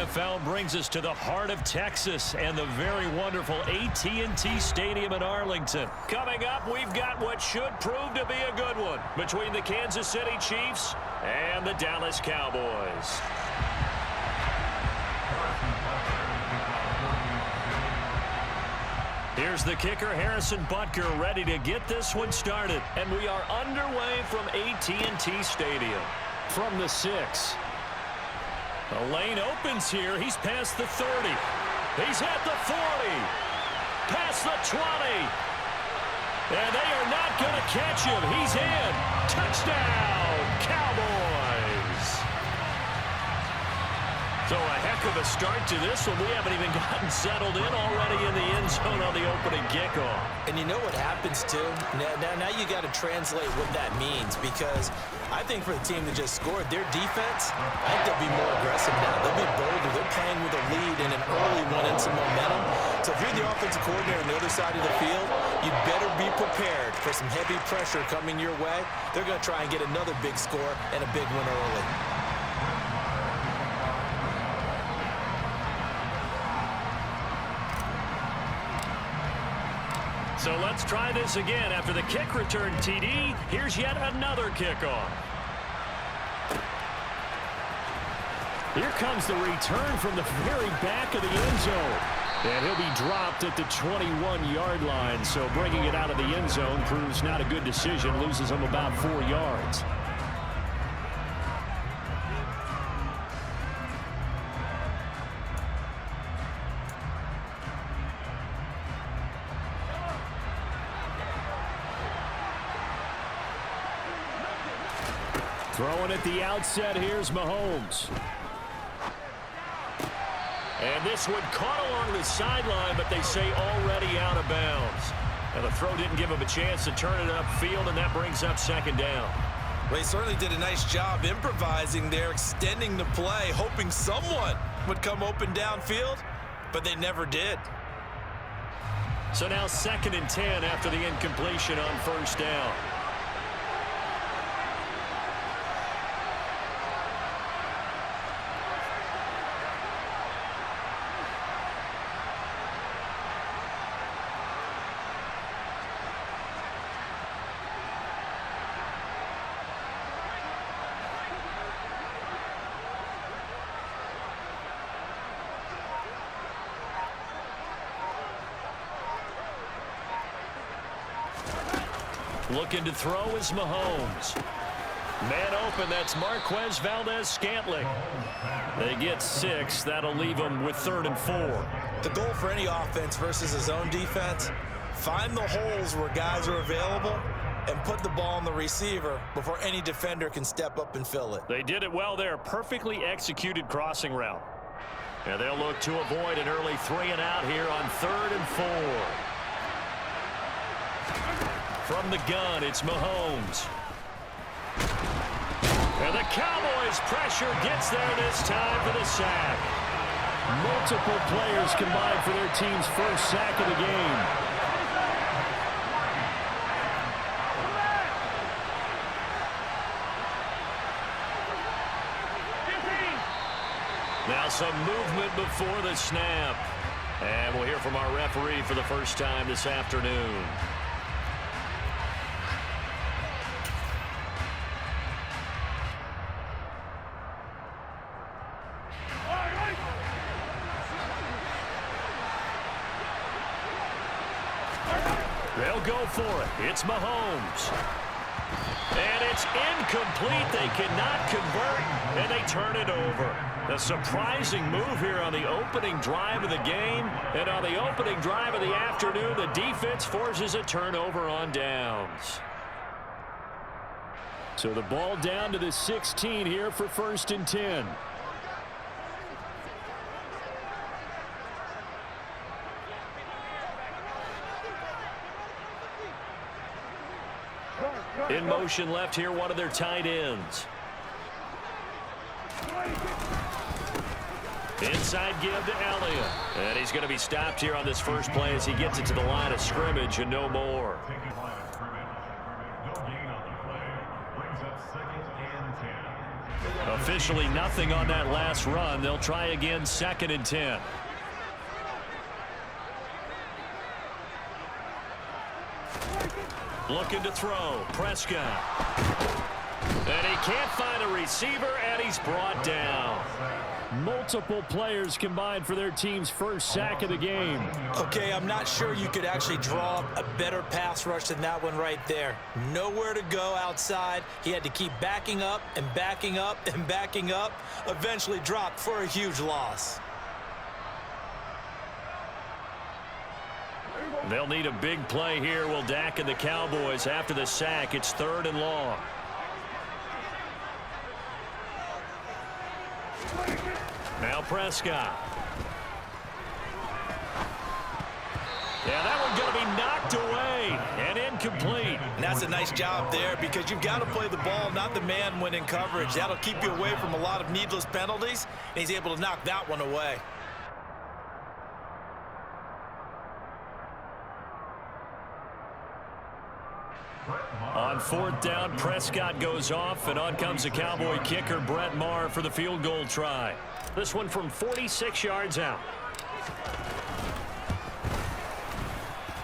NFL brings us to the heart of Texas and the very wonderful AT&T Stadium in Arlington. Coming up, we've got what should prove to be a good one between the Kansas City Chiefs and the Dallas Cowboys. Here's the kicker, Harrison Butker, ready to get this one started. And we are underway from AT&T Stadium. From the 6. The lane opens here. He's past the 30. He's at the 40. Past the 20. And they are not going to catch him. He's in. Touchdown, Cowboys. So a heck of a start to this one. We haven't even gotten settled in already in the end zone on the opening kickoff. And you know what happens, too? Now you got to translate what that means, because I think for the team that just scored, their defense, I think they'll be more aggressive now. They'll be bolder. They're playing with a lead and an early one and some momentum. So if you're the offensive coordinator on the other side of the field, you better be prepared for some heavy pressure coming your way. They're going to try and get another big score and a big one early. So let's try this again. After the kick return TD, here's yet another kickoff. Here comes the return from the very back of the end zone. And he'll be dropped at the 21-yard line. So bringing it out of the end zone proves not a good decision. Loses him about 4 yards. Throwing at the outset, here's Mahomes. And this one caught along the sideline, but they say already out of bounds. And the throw didn't give him a chance to turn it upfield, and that brings up second down. Well, he certainly did a nice job improvising there, extending the play, hoping someone would come open downfield, but they never did. So now 2nd and 10 after the incompletion on first down. Looking to throw is Mahomes. Man open, that's Marquez Valdez-Scantling. They get 6. That'll leave them with 3rd and 4. The goal for any offense versus his own defense, find the holes where guys are available and put the ball on the receiver before any defender can step up and fill it. They did it well there. Perfectly executed crossing route. And they'll look to avoid an early 3 and out here on 3rd and 4. From the gun, it's Mahomes. And the Cowboys pressure gets there this time for the sack. Multiple players combined for their team's first sack of the game. Now some movement before the snap. And we'll hear from our referee for the first time this afternoon. They'll go for it. It's Mahomes. And it's incomplete. They cannot convert, and they turn it over. A surprising move here on the opening drive of the game. And on the opening drive of the afternoon, the defense forces a turnover on downs. So the ball down to the 16 here for 1st and 10. In motion left here, one of their tight ends. Inside give to Elliott. And he's going to be stopped here on this first play as he gets it to the line of scrimmage and no more. Officially nothing on that last run. They'll try again, 2nd and 10. Looking to throw. Prescott. And he can't find a receiver, and he's brought down. Multiple players combined for their team's first sack of the game. Okay, I'm not sure you could actually draw up a better pass rush than that one right there. Nowhere to go outside. He had to keep backing up and backing up and backing up. Eventually dropped for a huge loss. They'll need a big play here. Will Dak and the Cowboys after the sack. It's 3rd and long. Now Prescott. Yeah, that one's going to be knocked away and incomplete. And that's a nice job there because you've got to play the ball, not the man when in coverage. That'll keep you away from a lot of needless penalties, and he's able to knock that one away. On 4th down, Prescott goes off, and on comes the Cowboy kicker, Brett Maher, for the field goal try. This one from 46 yards out.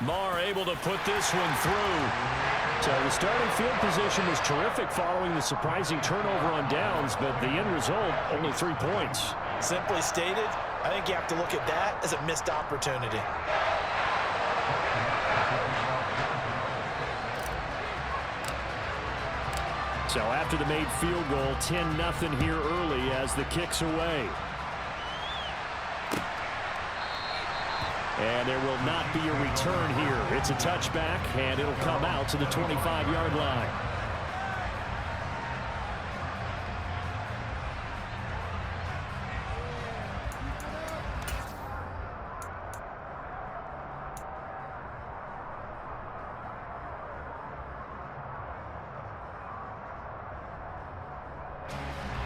Maher able to put this one through. So the starting field position was terrific following the surprising turnover on downs, but the end result, only 3 points. Simply stated, I think you have to look at that as a missed opportunity. So after the made field goal, 10-0 here early as the kick's away. And there will not be a return here. It's a touchback, and it'll come out to the 25-yard line.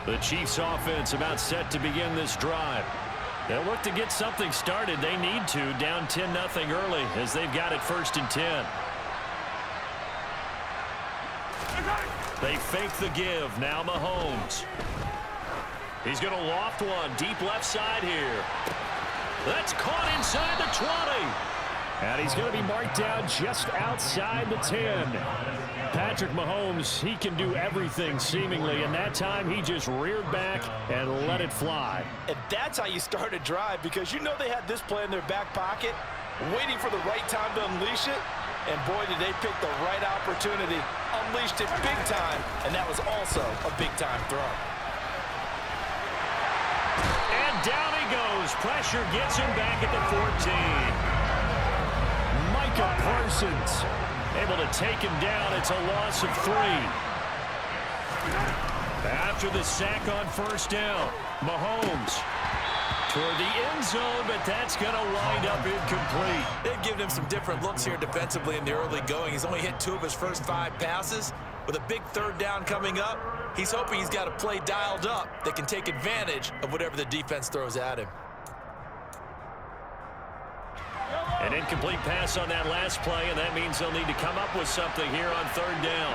The Chiefs offense about set to begin this drive. They'll look to get something started. They need to, down 10-0 early as they've got it 1st and 10. They fake the give. Now Mahomes. He's going to loft one deep left side here. That's caught inside the 20. And he's going to be marked down just outside the 10. Patrick Mahomes, he can do everything seemingly, and that time he just reared back and let it fly. And that's how you start a drive, because you know they had this play in their back pocket, waiting for the right time to unleash it. And boy, did they pick the right opportunity, unleashed it big time, and that was also a big-time throw. And down he goes. Pressure gets him back at the 14. Micah Parsons able to take him down. It's a loss of 3. After the sack on 1st down, Mahomes toward the end zone, but that's going to wind up incomplete. They've given him some different looks here defensively in the early going. He's only hit 2 of his first 5 passes. With a big 3rd down coming up, he's hoping he's got a play dialed up that can take advantage of whatever the defense throws at him. An incomplete pass on that last play, and that means they'll need to come up with something here on 3rd down.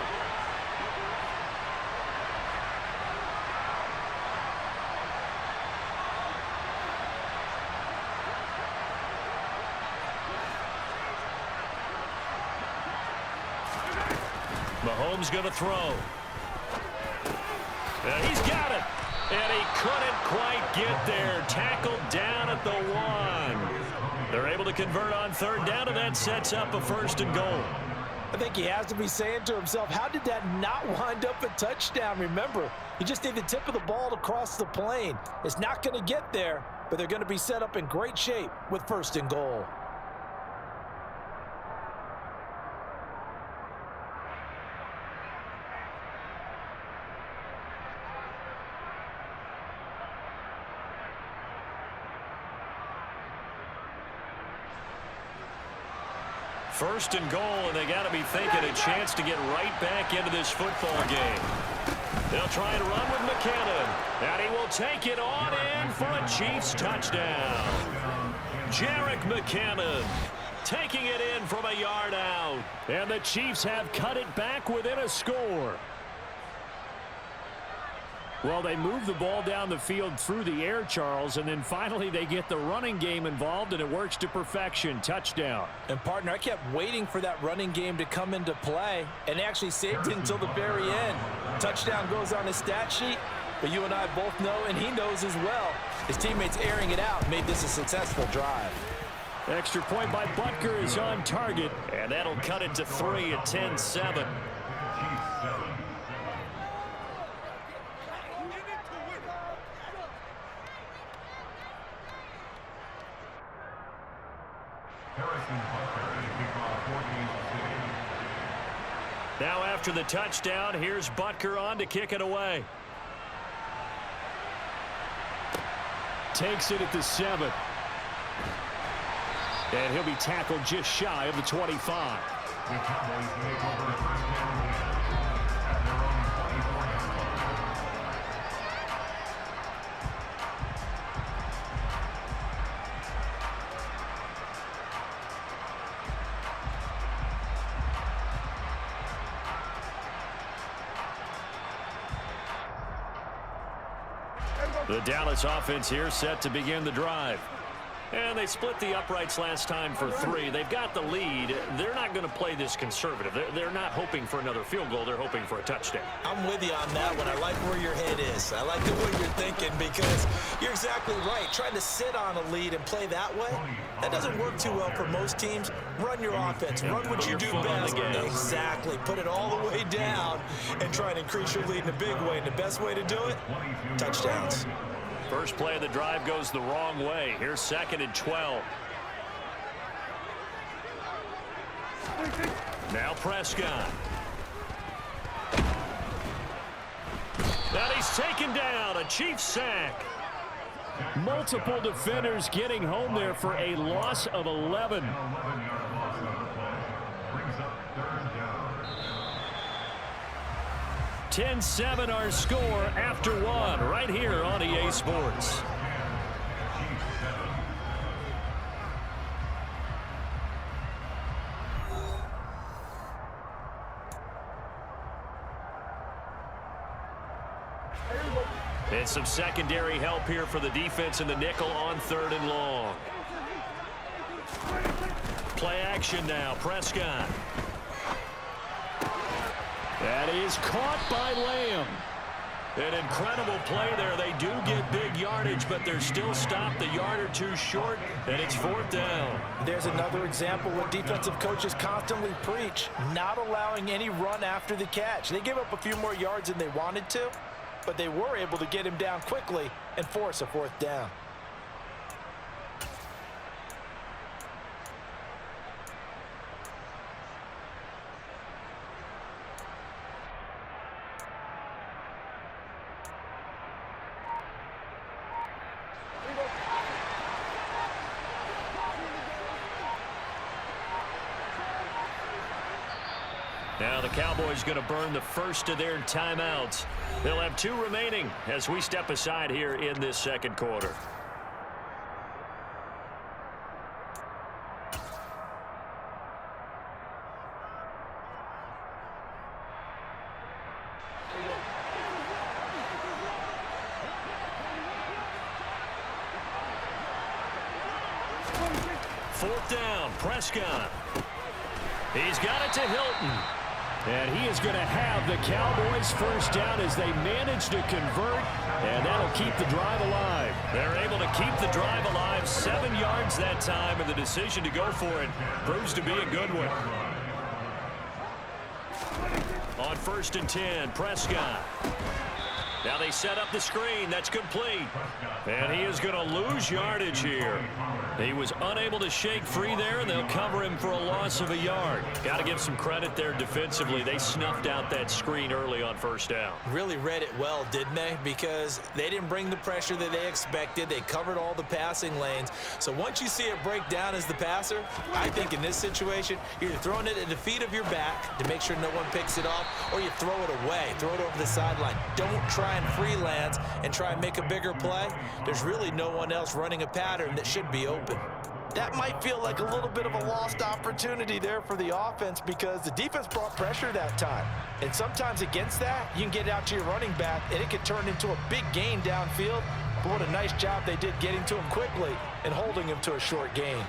Mahomes going to throw. And he's got it. And he couldn't quite get there. Tackled down at the 1. They're able to convert on 3rd down, and that sets up a 1st and goal. I think he has to be saying to himself, how did that not wind up a touchdown? Remember, you just need the tip of the ball to cross the plane. It's not going to get there, but they're going to be set up in great shape with 1st and goal. First and goal, and they got to be thinking a chance to get right back into this football game. They'll try and run with McKinnon, and he will take it on in for a Chiefs touchdown. Jerick McKinnon taking it in from a yard out, and the Chiefs have cut it back within a score. Well, they move the ball down the field through the air, Charles, and then finally they get the running game involved, and it works to perfection. Touchdown. And, partner, I kept waiting for that running game to come into play and actually saved it until the very end. Touchdown goes on his stat sheet, but you and I both know, and he knows as well, his teammates airing it out made this a successful drive. Extra point by Butker is on target, and that'll cut it to 3 at 10-7. Now after the touchdown, here's Butker on to kick it away. Takes it at the 7. And he'll be tackled just shy of the 25. The Cowboys make over the first down at their own 24-yard line. The Dallas offense here set to begin the drive. And they split the uprights last time for 3. They've got the lead. They're not going to play this conservative. They're not hoping for another field goal. They're hoping for a touchdown. I'm with you on that one. I like where your head is. I like the way you're thinking because you're exactly right. Trying to sit on a lead and play that way, that doesn't work too well for most teams. Run your offense. Run what you do best. Exactly. Put it all the way down and try and increase your lead in a big way. And the best way to do it, touchdowns. First play of the drive goes the wrong way. Here's 2nd and 12. Now Prescott. And he's taken down. A Chiefs sack. Multiple defenders getting home there for a loss of 11. 10-7 our score after 1 right here on EA Sports. And some secondary help here for the defense in the nickel on 3rd and long. Play action now. Prescott. That is caught by Lamb. An incredible play there. They do get big yardage, but they're still stopped a yard or two short, and it's 4th down. There's another example what defensive coaches constantly preach, not allowing any run after the catch. They gave up a few more yards than they wanted to, but they were able to get him down quickly and force a 4th down. Now the Cowboys going to burn the first of their timeouts. They'll have 2 remaining as we step aside here in this 2nd quarter. Fourth down, Prescott. He's got it to Hilton. And he is going to have the Cowboys first down as they manage to convert, and that'll keep the drive alive. They're able to keep the drive alive, 7 yards that time, and the decision to go for it proves to be a good one. On 1st and 10, Prescott. Now they set up the screen. That's complete. And he is going to lose yardage here. He was unable to shake free there, and they'll cover him for a loss of a yard. Got to give some credit there defensively. They snuffed out that screen early on 1st down. Really read it well, didn't they? Because they didn't bring the pressure that they expected. They covered all the passing lanes. So once you see it break down as the passer, I think in this situation, you're throwing it at the feet of your back to make sure no one picks it off, or you throw it away. Throw it over the sideline. Don't try and freelance and try and make a bigger play. There's really no one else running a pattern that should be open. that might feel like a little bit of a lost opportunity there for the offense because the defense brought pressure that time. And sometimes against that, you can get out to your running back, and it can turn into a big gain downfield. But what a nice job they did getting to him quickly and holding him to a short gain.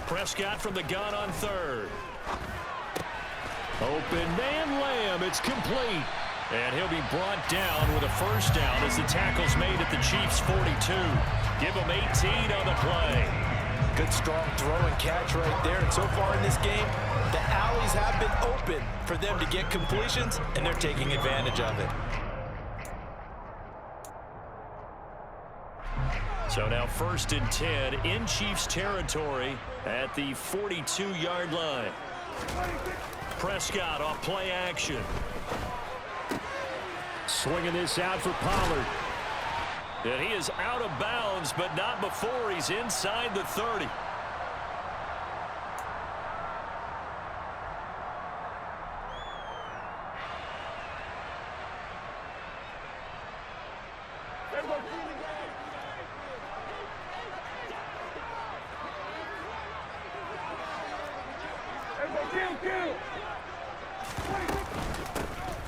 Prescott from the gun on third. Open man Lamb. It's complete. And he'll be brought down with a first down as the tackle's made at the Chiefs' 42. Give him 18 on the play. Good strong throw and catch right there. And so far in this game, the alleys have been open for them to get completions, and they're taking advantage of it. So now 1st and 10 in Chiefs territory at the 42-yard line. Prescott off play action. Swinging this out for Pollard. And he is out of bounds, but not before he's inside the 30.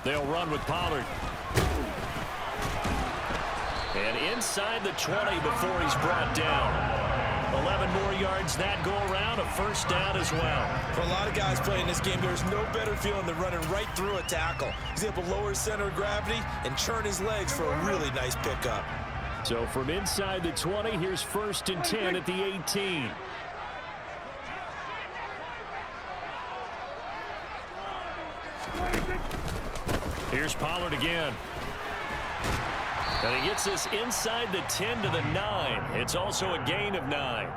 They'll run with Pollard. And inside the 20 before he's brought down. 11 more yards that go around, a first down as well. For a lot of guys playing this game, there's no better feeling than running right through a tackle. He's able to lower his center of gravity and churn his legs for a really nice pickup. So from inside the 20, here's 1st and 10 at the 18. Here's Pollard again. And he gets this inside the 10 to the 9. It's also a gain of 9.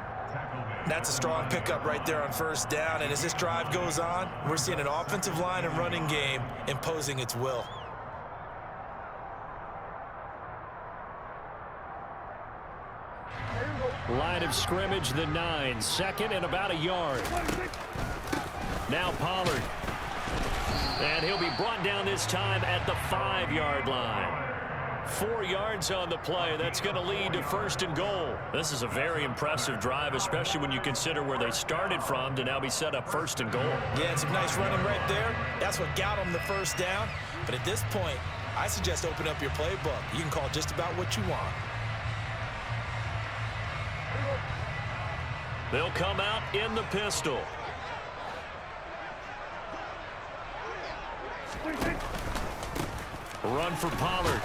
That's a strong pickup right there on first down. And as this drive goes on, we're seeing an offensive line and running game imposing its will. Line of scrimmage, the 9. 2nd and about a yard. Now Pollard. And he'll be brought down this time at the 5-yard line. 4 yards on the play. That's going to lead to 1st and goal. This is a very impressive drive, especially when you consider where they started from to now be set up 1st and goal. Yeah, some nice running right there. That's what got them the first down. But at this point, I suggest open up your playbook. You can call just about what you want. They'll come out in the pistol. Run for Pollard.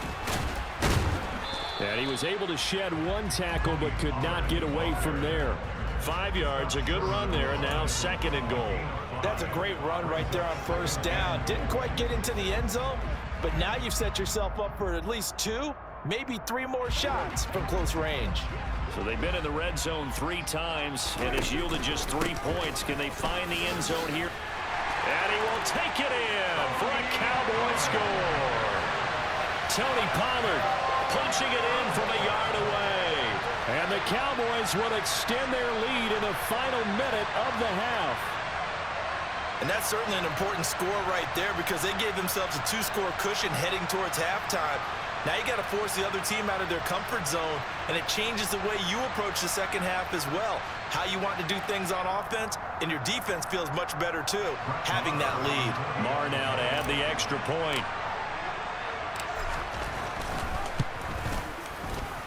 And he was able to shed one tackle but could not get away from there. 5 yards, a good run there, and now 2nd and goal. That's a great run right there on first down. Didn't quite get into the end zone, but now you've set yourself up for at least 2, maybe 3 more shots from close range. So they've been in the red zone 3 times and has yielded just 3 points. Can they find the end zone here? And he will take it in for a Cowboy score. Tony Pollard punching it in from a yard away. And the Cowboys will extend their lead in the final minute of the half. And that's certainly an important score right there because they gave themselves a 2-score cushion heading towards halftime. Now you got to force the other team out of their comfort zone, and it changes the way you approach the second half as well. How you want to do things on offense, and your defense feels much better too, having that lead. Marr now to add the extra point.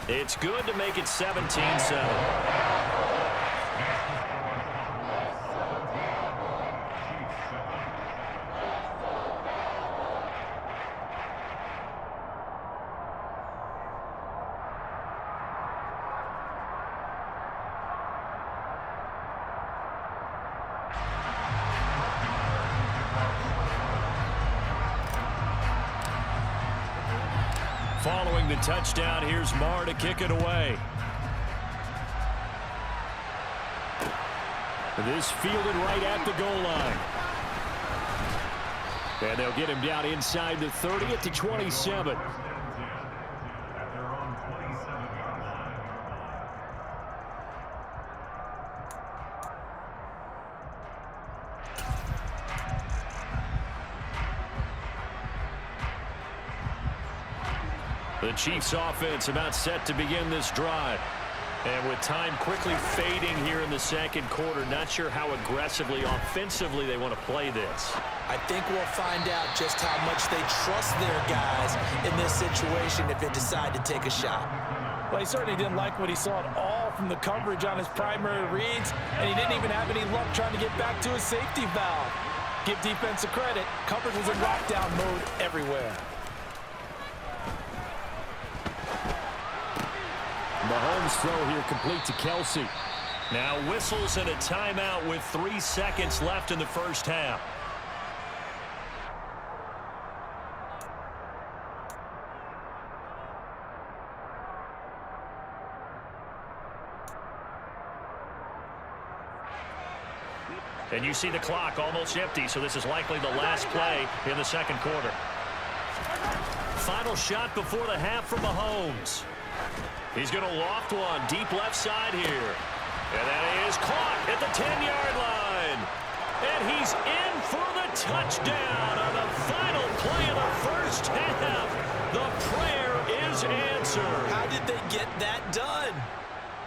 It's good to make it 17-7. Following the touchdown, here's Marr to kick it away. This fielded right at the goal line. And they'll get him down inside the 30 at the 27. The Chiefs offense about set to begin this drive. And with time quickly fading here in the second quarter, not sure how aggressively, offensively they want to play this. I think we'll find out just how much they trust their guys in this situation if they decide to take a shot. Well, he certainly didn't like what he saw at all from the coverage on his primary reads, and he didn't even have any luck trying to get back to his safety valve. Give defense a credit. Coverage was in lockdown mode everywhere. Mahomes' throw here complete to Kelsey. Now whistles and a timeout with 3 seconds left in the first half. And you see the clock almost empty, so this is likely the last play in the second quarter. Final shot before the half from Mahomes. He's going to loft one deep left side here. And that is caught at the 10-yard line. And he's in for the touchdown on the final play of the first half. The prayer is answered. How did they get that done?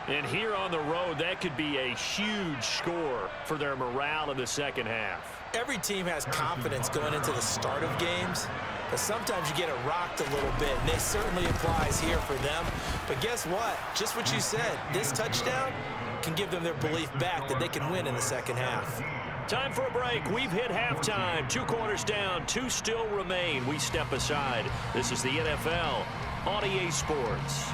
And here on the road, that could be a huge score for their morale in the second half. Every team has confidence going into the start of games, but sometimes you get it rocked a little bit, and this certainly applies here for them. But guess what? Just what you said, this touchdown can give them their belief back that they can win in the second half. Time for a break. We've hit halftime. 2 quarters down, 2 still remain. We step aside. This is the NFL on EA Sports.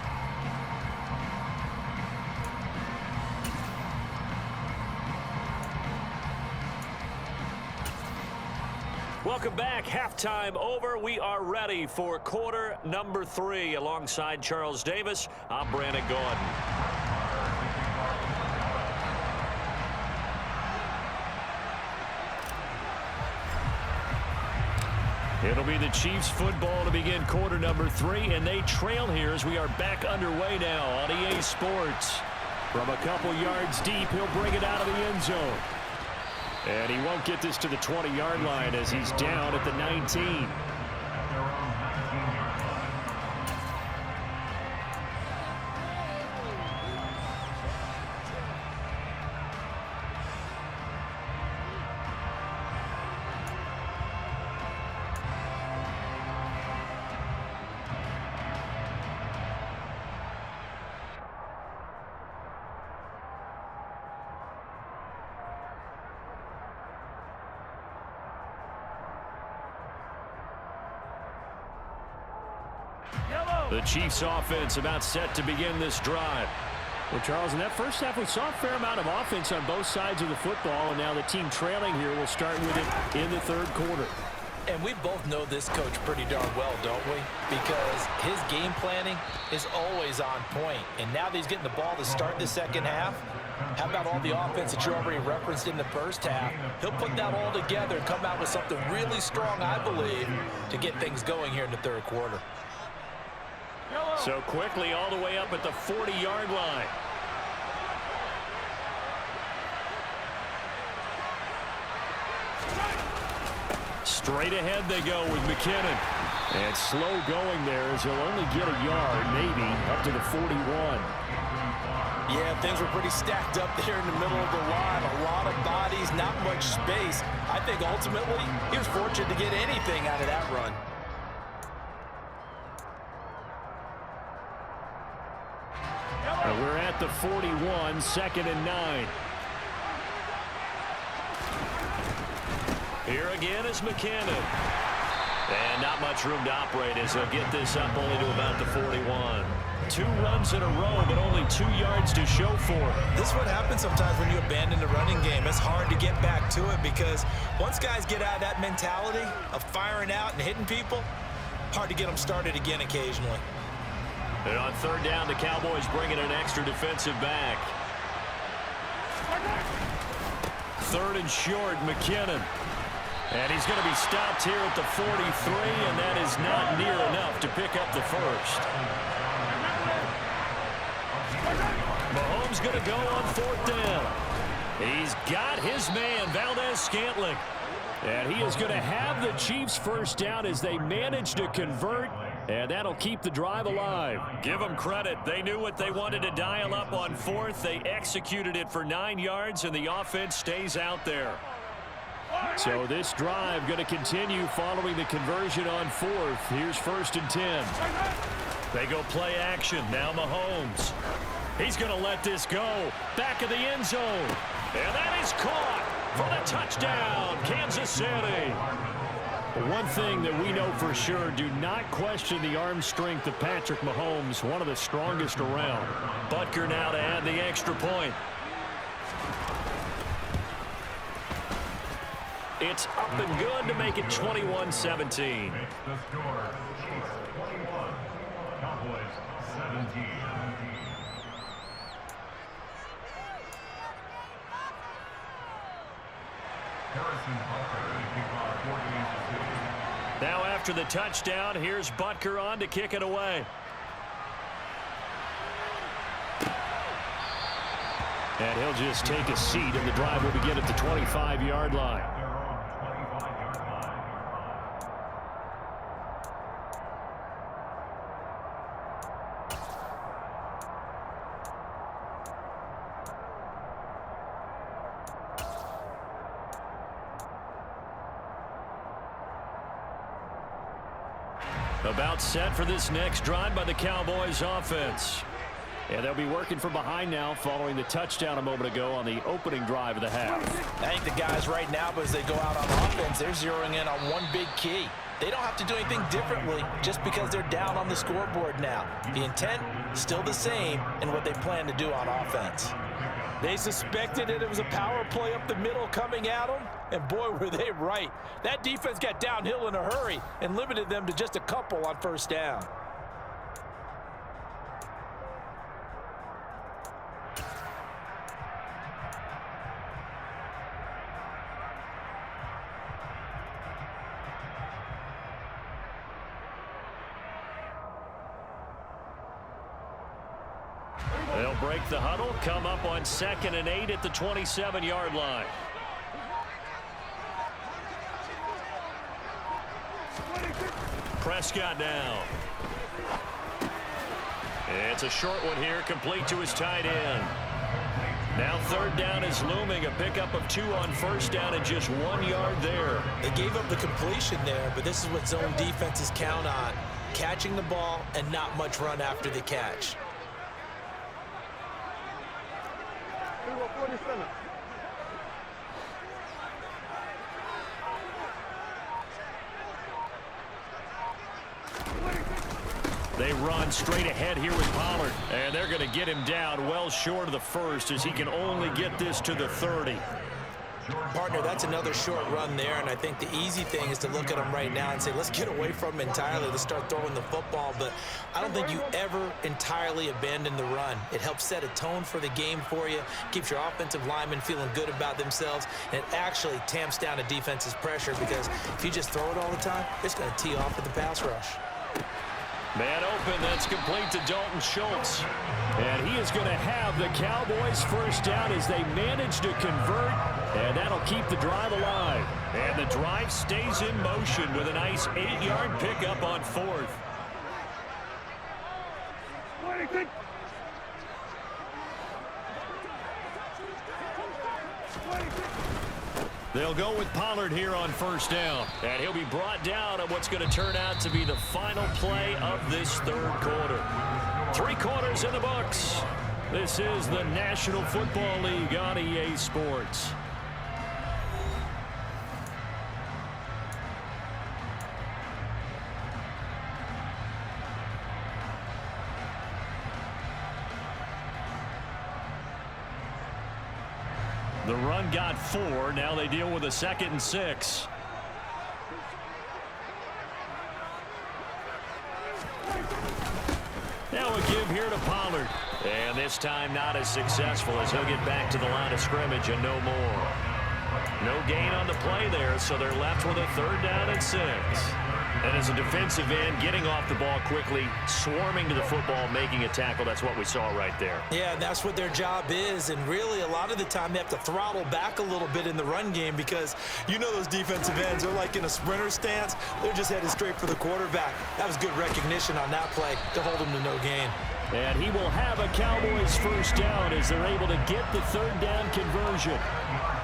Welcome back. Halftime over. We are ready for quarter number 3. Alongside Charles Davis, I'm Brandon Gordon. It'll be the Chiefs football to begin quarter number 3, and they trail here as we are back underway now on EA Sports. From a couple yards deep, he'll bring it out of the end zone. And he won't get this to the 20-yard line as he's down at the 19. The Chiefs offense about set to begin this drive. Well, Charles, in that first half, we saw a fair amount of offense on both sides of the football, and now the team trailing here will start with it in the third quarter. And we both know this coach pretty darn well, don't we? Because his game planning is always on point. And now that he's getting the ball to start the second half, how about all the offense that you already referenced in the first half? He'll put that all together and come out with something really strong, I believe, to get things going here in the third quarter. So quickly all the way up at the 40-yard line. Straight ahead they go with McKinnon. And slow going there as he'll only get a yard, maybe, up to the 41. Yeah, things were pretty stacked up there in the middle of the line. A lot of bodies, not much space. I think ultimately he was fortunate to get anything out of that run. We're at the 41, 2nd and 9. Here again is McKinnon. And not much room to operate as he'll get this up only to about the 41. 2 runs in a row, but only 2 yards to show for it. This is what happens sometimes when you abandon the running game. It's hard to get back to it because once guys get out of that mentality of firing out and hitting people, hard to get them started again occasionally. And on third down, the Cowboys bring in an extra defensive back. 3rd and short, McKinnon. And he's going to be stopped here at the 43, and that is not near enough to pick up the first. Mahomes going to go on 4th down. He's got his man, Valdez-Scantling. And he is going to have the Chiefs first down as they manage to convert And that'll keep the drive alive. Give them credit. They knew what they wanted to dial up on fourth. They executed it for 9 yards, and the offense stays out there. So this drive going to continue following the conversion on fourth. Here's 1st and 10. They go play action. Now Mahomes. He's going to let this go. Back of the end zone. And that is caught for the touchdown, Kansas City. One thing that we know for sure, do not question the arm strength of Patrick Mahomes, one of the strongest around. Butker now to add the extra point. It's up and good to make it 21-17. The score, Chiefs 21, Cowboys 17. Now after the touchdown, here's Butker on to kick it away. And he'll just take a seat, and the drive will begin at the 25-yard line. About set for this next drive by the Cowboys offense. And they'll be working from behind now following the touchdown a moment ago on the opening drive of the half. I think the guys right now, as they go out on offense, they're zeroing in on one big key. They don't have to do anything differently just because they're down on the scoreboard now. The intent, still the same in what they plan to do on offense. They suspected it was a power play up the middle coming at them, and boy, were they right. That defense got downhill in a hurry and limited them to just a couple on 1st down. They'll break the huddle, come up on 2nd and 8 at the 27-yard line. Prescott now. It's a short one here, complete to his tight end. Now 3rd down is looming, a pickup of 2 on 1st down and just 1 yard there. They gave up the completion there, but this is what zone defenses count on. Catching the ball and not much run after the catch. They run straight ahead here with Pollard, and they're going to get him down well short of the 1st as he can only get this to the 30. Partner, that's another short run there, and I think the easy thing is to look at him right now and say, let's get away from him entirely. Let's start throwing the football, but I don't think you ever entirely abandon the run. It helps set a tone for the game for you, keeps your offensive linemen feeling good about themselves, and it actually tamps down a defense's pressure because if you just throw it all the time, it's going to tee off with the pass rush. Man open, that's complete to Dalton Schultz. And he is going to have the Cowboys 1st down as they manage to convert, and that'll keep the drive alive. And the drive stays in motion with a nice 8-yard pickup on 4th. They'll go with Pollard here on 1st down. And he'll be brought down at what's going to turn out to be the final play of this 3rd quarter. 3 quarters in the books. This is the National Football League on EA Sports. The run got 4. Now they deal with a 2nd and 6. Now a give here to Pollard. And this time not as successful as he'll get back to the line of scrimmage and no more. No gain on the play there, so they're left with a 3rd down and 6. And as a defensive end, getting off the ball quickly, swarming to the football, making a tackle, that's what we saw right there. Yeah, and that's what their job is. And really, a lot of the time, they have to throttle back a little bit in the run game because you know those defensive ends, they're like in a sprinter stance. They're just headed straight for the quarterback. That was good recognition on that play to hold him to no gain. And he will have a Cowboys first down as they're able to get the third down conversion.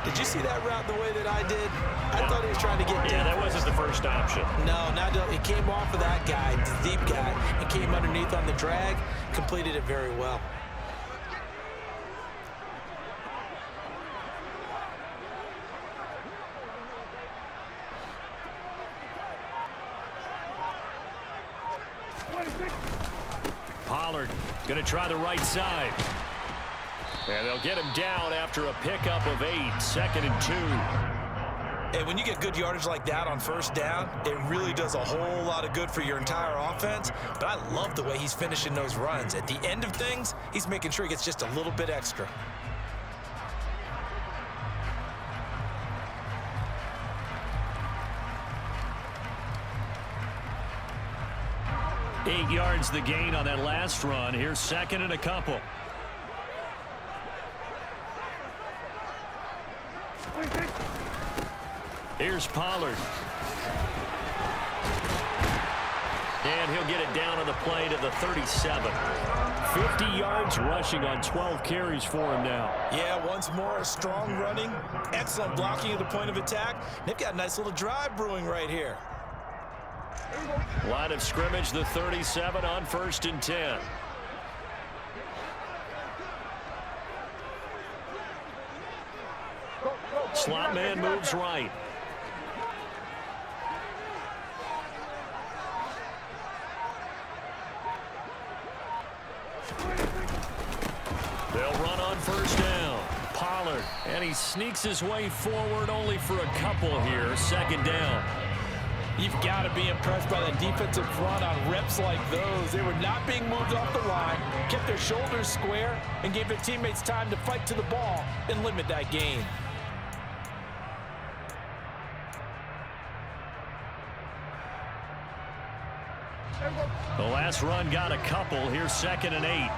Did you see that route the way that I did? I thought he was trying to get down. Yeah, that wasn't the first option. No, it came off of that guy, the deep guy, and came underneath on the drag, completed it very well. Pollard going to try the right side. And they'll get him down after a pickup of 8, 2nd and 2. And when you get good yardage like that on first down, it really does a whole lot of good for your entire offense. But I love the way he's finishing those runs. At the end of things, he's making sure he gets just a little bit extra. Eight yards the gain on that last run. Here's 2nd and a couple. Here's Pollard. And he'll get it down on the play to the 37. 50 yards rushing on 12 carries for him now. Yeah, once more, strong running, excellent blocking at the point of attack. They've got a nice little drive brewing right here. Line of scrimmage, the 37 on 1st and 10. Slot man moves right. They'll run on first down. Pollard, and he sneaks his way forward only for a couple here. 2nd down. You've got to be impressed by that defensive front on reps like those. They were not being moved off the line, kept their shoulders square, and gave their teammates time to fight to the ball and limit that gain. The last run got a couple. Here's 2nd and 8.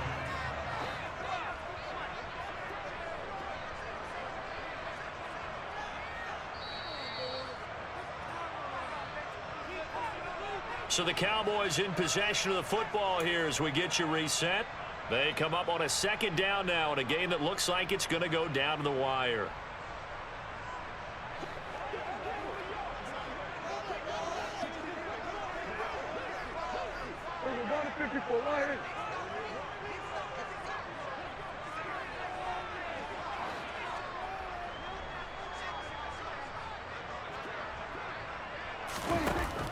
So the Cowboys in possession of the football here as we get you reset. They come up on a 2nd down now in a game that looks like it's going to go down to the wire.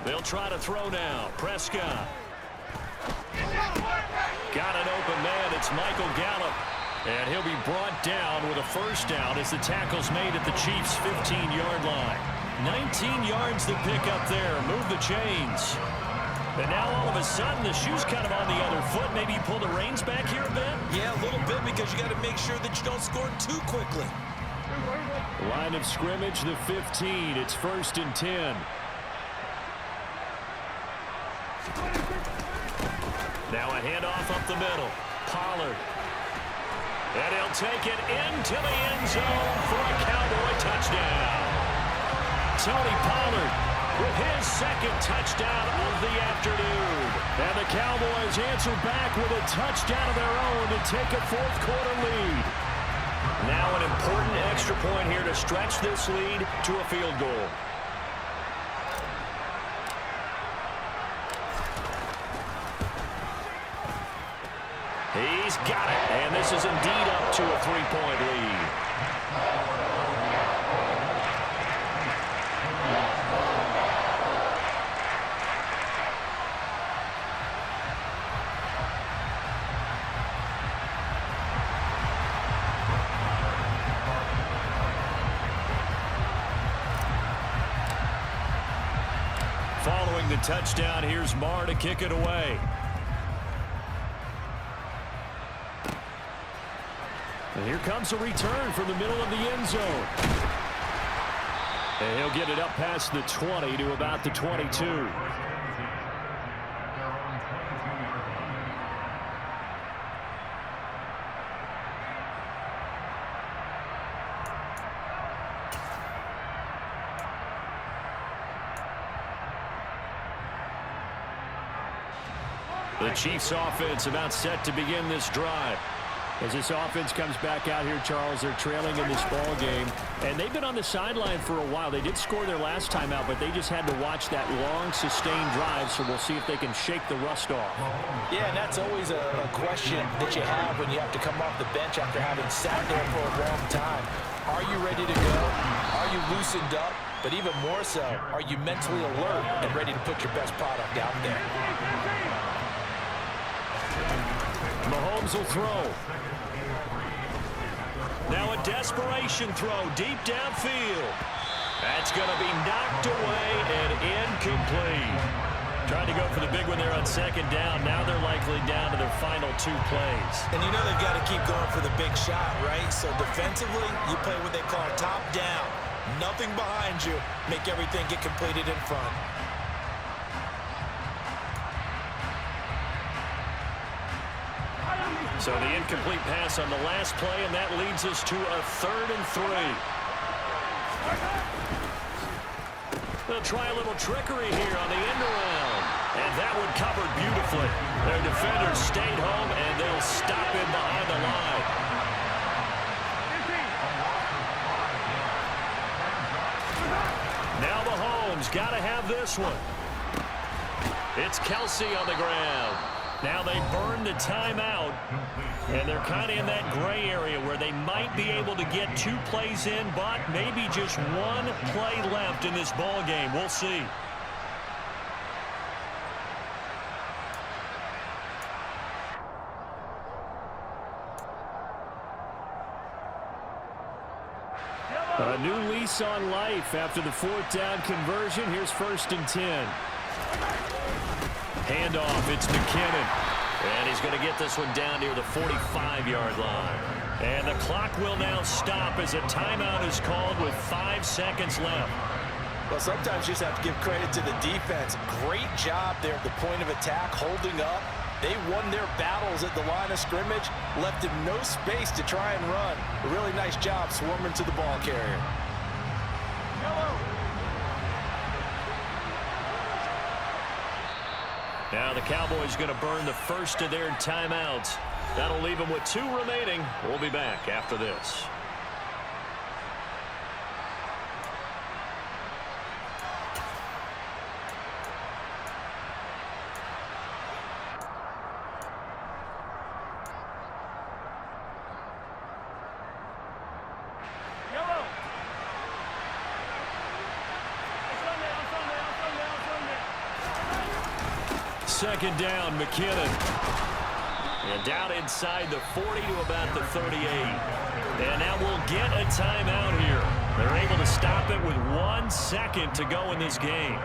They'll try to throw now. Prescott. Got an open man. It's Michael Gallup. And he'll be brought down with a first down as the tackle's made at the Chiefs' 15-yard line. 19 yards to pick up there. Move the chains. And now all of a sudden the shoe's kind of on the other foot. Maybe you pull the reins back here a bit? Yeah, a little bit because you got to make sure that you don't score too quickly. Line of scrimmage, the 15. It's 1st and 10. Now a handoff up the middle. Pollard. And he'll take it into the end zone for a Cowboy touchdown. Tony Pollard with his 2nd touchdown of the afternoon. And the Cowboys answer back with a touchdown of their own to take a 4th quarter lead. Now an important extra point here to stretch this lead to a field goal. He's got it, and this is indeed up to a 3-point lead. Following the touchdown, here's Marr to kick it away. And here comes a return from the middle of the end zone. And he'll get it up past the 20 to about the 22. The Chiefs offense about set to begin this drive. As this offense comes back out here, Charles, they're trailing in this ball game, and they've been on the sideline for a while. They did score their last time out, but they just had to watch that long, sustained drive, so we'll see if they can shake the rust off. Yeah, and that's always a question that you have when you have to come off the bench after having sat there for a long time. Are you ready to go? Are you loosened up? But even more so, are you mentally alert and ready to put your best product out there? Mahomes will throw. Now a desperation throw deep downfield. That's going to be knocked away and incomplete. Trying to go for the big one there on second down. Now they're likely down to their final 2 plays. And you know they've got to keep going for the big shot, right? So defensively, you play what they call top down. Nothing behind you. Make everything get completed in front. So the incomplete pass on the last play, and that leads us to a 3rd and 3. They'll try a little trickery here on the end around. And that one covered beautifully. Their defenders stayed home, and they'll stop him behind the line. Now Mahomes got to have this one. It's Kelsey on the ground. Now they burn the timeout, and they're kind of in that gray area where they might be able to get 2 plays in, but maybe just 1 play left in this ball game. We'll see. A new lease on life after the 4th down conversion. Here's 1st and 10. Handoff, it's McKinnon. And he's going to get this one down near the 45-yard line. And the clock will now stop as a timeout is called with 5 seconds left. Well, sometimes you just have to give credit to the defense. Great job there at the point of attack, holding up. They won their battles at the line of scrimmage, left him no space to try and run. A really nice job swarming to the ball carrier. Now the Cowboys going to burn the first of their timeouts. That'll leave them with 2 remaining. We'll be back after this. Second down, McKinnon. And down inside the 40 to about the 38. And now we'll get a timeout here. They're able to stop it with 1 second to go in this game.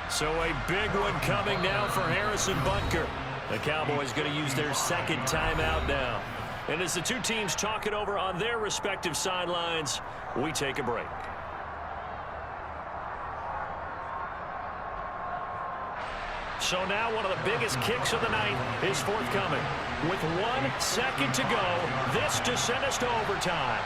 So a big one coming now for Harrison Butker. The Cowboys going to use their 2nd timeout now. And as the 2 teams talk it over on their respective sidelines, we take a break. So now one of the biggest kicks of the night is forthcoming. With 1 second to go, this to send us to overtime.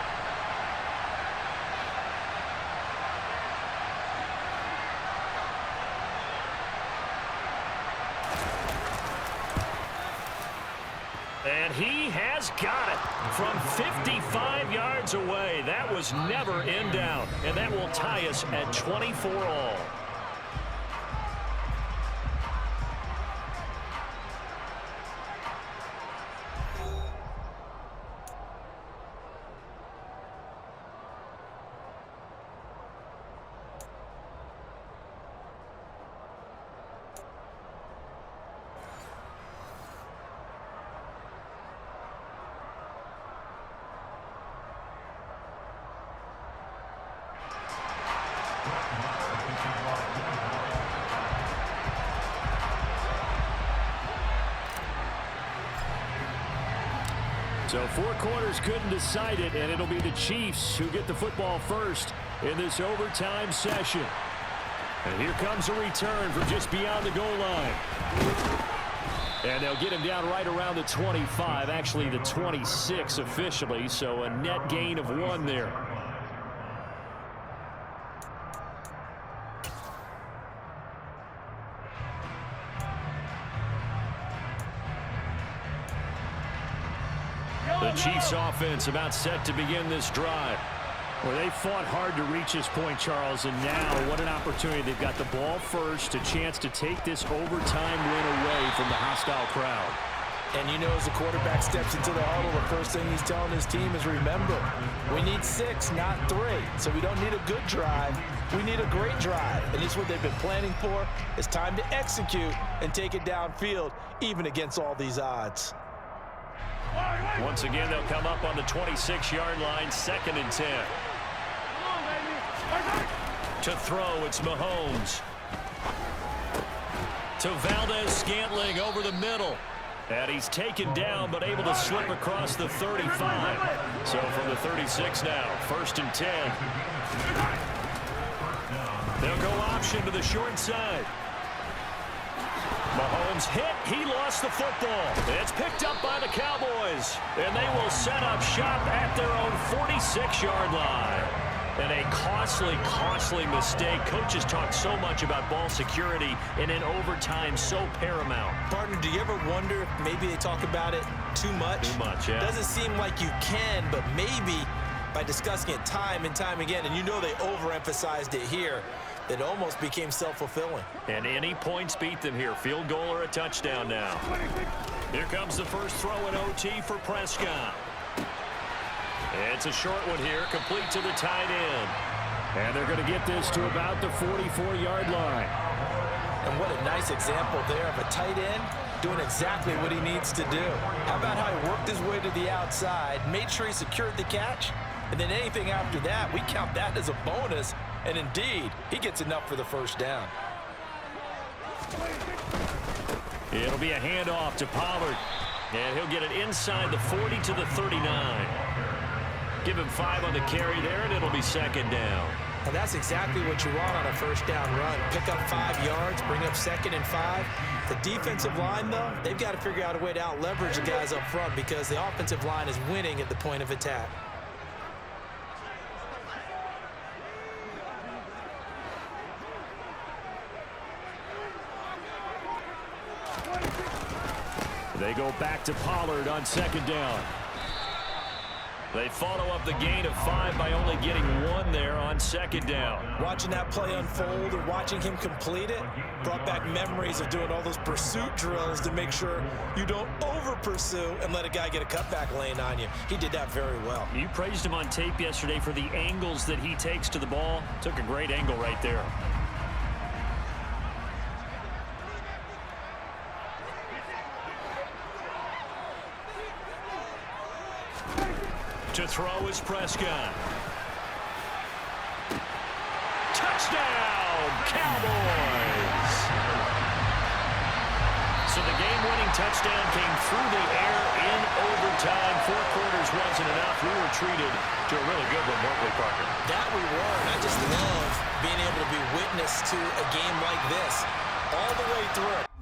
And he has got it from 55 yards away. That was never in doubt. And that will tie us at 24 all. So 4 quarters couldn't decide it, and it'll be the Chiefs who get the football first in this overtime session. And here comes a return from just beyond the goal line. And they'll get him down right around the 25, actually the 26 officially, so a net gain of 1 there. The Chiefs offense about set to begin this drive. Well, they fought hard to reach this point, Charles, and now what an opportunity. They've got the ball first, a chance to take this overtime win away from the hostile crowd. And you know, as the quarterback steps into the huddle, the first thing he's telling his team is, remember, we need 6, not 3. So we don't need a good drive. We need a great drive. And this is what they've been planning for. It's time to execute and take it downfield, even against all these odds. Once again, they'll come up on the 26-yard line, 2nd and 10. To throw, it's Mahomes. To Valdez-Scantling over the middle. And he's taken down, but able to slip across the 35. So from the 36 now, 1st and 10. They'll go option to the short side. Mahomes hit. He lost the football. It's picked up by the Cowboys. And they will set up shop at their own 46-yard line. And a costly mistake. Coaches talk so much about ball security, and in overtime, so paramount. Partner, do you ever wonder if maybe they talk about it too much? Too much, yeah. Doesn't seem like you can, but maybe by discussing it time and time again, and you know they overemphasized it here, it almost became self-fulfilling. And any points beat them here. Field goal or a touchdown now. Here comes the first throw in OT for Prescott. It's a short one here, complete to the tight end. And they're going to get this to about the 44-yard line. And what a nice example there of a tight end doing exactly what he needs to do. How about how he worked his way to the outside, made sure he secured the catch, and then anything after that, we count that as a bonus. And indeed, he gets enough for the first down. It'll be a handoff to Pollard. And he'll get it inside the 40 to the 39. Give him 5 on the carry there, and it'll be 2nd down. And that's exactly what you want on a first down run. Pick up 5 yards, bring up 2nd and 5. The defensive line, though, they've got to figure out a way to out-leverage the guys up front because the offensive line is winning at the point of attack. They go back to Pollard on 2nd down. They follow up the gain of 5 by only getting 1 there on 2nd down. Watching that play unfold or watching him complete it brought back memories of doing all those pursuit drills to make sure you don't over-pursue and let a guy get a cutback lane on you. He did that very well. You praised him on tape yesterday for the angles that he takes to the ball. Took a great angle right there. To throw is Prescott. Touchdown, Cowboys! So the game-winning touchdown came through the air in overtime. 4 quarters wasn't enough. We were treated to a really good one, weren't we, Parker? That we were, and I just love being able to be witness to a game like this all the way through.